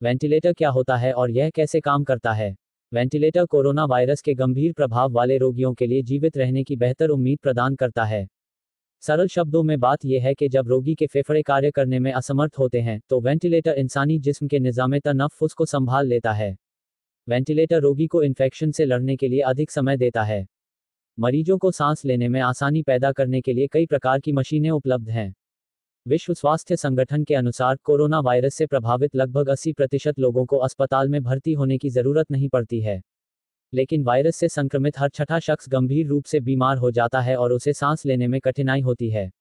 Ventilator क्या होता है और यह कैसे काम करता है? वेंटिलेटर कोरोना वायरस के गंभीर प्रभाव वाले रोगियों के लिए जीवित रहने की बेहतर उम्मीद प्रदान करता है। सरल शब्दों में बात यह है कि जब रोगी के फेफड़े कार्य करने में असमर्थ होते हैं, तो वेंटिलेटर इंसानी जिस्म के निज़ाम तनफ्फुस को संभाल लेता है। वेंटिलेटर रोगी को इन्फेक्शन से लड़ने के लिए अधिक समय देता है। मरीजों को सांस लेने में आसानी पैदा करने के लिए कई प्रकार की मशीनें उपलब्ध हैं। विश्व स्वास्थ्य संगठन के अनुसार कोरोना वायरस से प्रभावित लगभग 80% लोगों को अस्पताल में भर्ती होने की जरूरत नहीं पड़ती है। लेकिन वायरस से संक्रमित हर छठा शख्स गंभीर रूप से बीमार हो जाता है और उसे सांस लेने में कठिनाई होती है।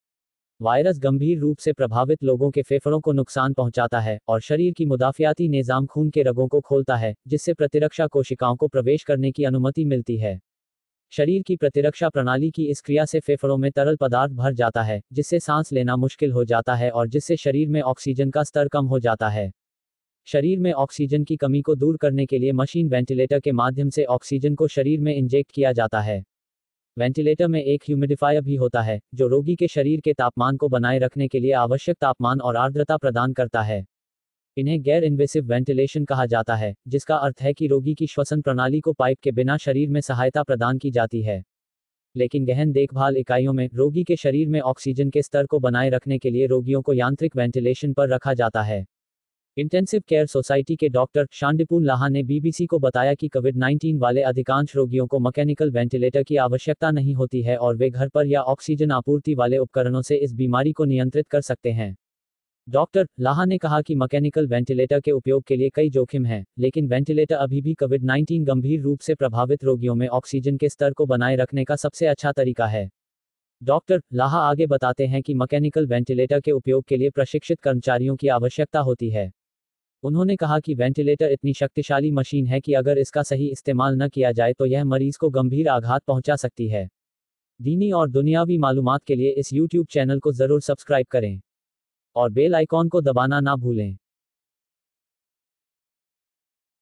वायरस गंभीर रूप से प्रभावित लोगों के फेफड़ों को नुकसान पहुंचाता है और शरीर की मुदाफियाती निज़ाम खून के रगों को खोलता है, जिससे प्रतिरक्षा कोशिकाओं को प्रवेश करने की अनुमति मिलती है। शरीर की प्रतिरक्षा प्रणाली की इस क्रिया से फेफड़ों में तरल पदार्थ भर जाता है, जिससे सांस लेना मुश्किल हो जाता है और जिससे शरीर में ऑक्सीजन का स्तर कम हो जाता है। शरीर में ऑक्सीजन की कमी को दूर करने के लिए मशीन वेंटिलेटर के माध्यम से ऑक्सीजन को शरीर में इंजेक्ट किया जाता है। वेंटिलेटर में एक ह्यूमिडिफायर भी होता है, जो रोगी के शरीर के तापमान को बनाए रखने के लिए आवश्यक तापमान और आर्द्रता प्रदान करता है। इन्हें गैर इन्वेसिव वेंटिलेशन कहा जाता है, जिसका अर्थ है कि रोगी की श्वसन प्रणाली को पाइप के बिना शरीर में सहायता प्रदान की जाती है। लेकिन गहन देखभाल इकाइयों में रोगी के शरीर में ऑक्सीजन के स्तर को बनाए रखने के लिए रोगियों को यांत्रिक वेंटिलेशन पर रखा जाता है। इंटेंसिव केयर सोसाइटी के डॉक्टर शांडिपून लाहा ने बीबीसी को बताया कि कोविड-19 वाले अधिकांश रोगियों को मैकेनिकल वेंटिलेटर की आवश्यकता नहीं होती है और वे घर पर या ऑक्सीजन आपूर्ति वाले उपकरणों से इस बीमारी को नियंत्रित कर सकते हैं। डॉक्टर लाहा ने कहा कि मैकेनिकल वेंटिलेटर के उपयोग के लिए कई जोखिम हैं, लेकिन वेंटिलेटर अभी भी कोविड-19 गंभीर रूप से प्रभावित रोगियों में ऑक्सीजन के स्तर को बनाए रखने का सबसे अच्छा तरीका है। डॉक्टर लाहा आगे बताते हैं कि मैकेनिकल वेंटिलेटर के उपयोग के लिए प्रशिक्षित कर्मचारियों की आवश्यकता होती है। उन्होंने कहा कि वेंटिलेटर इतनी शक्तिशाली मशीन है कि अगर इसका सही इस्तेमाल न किया जाए तो यह मरीज को गंभीर आघात पहुंचा सकती है। दीनी और दुनियावी मालूमात के लिए इस YouTube चैनल को जरूर सब्सक्राइब करें और बेल आइकॉन को दबाना ना भूलें।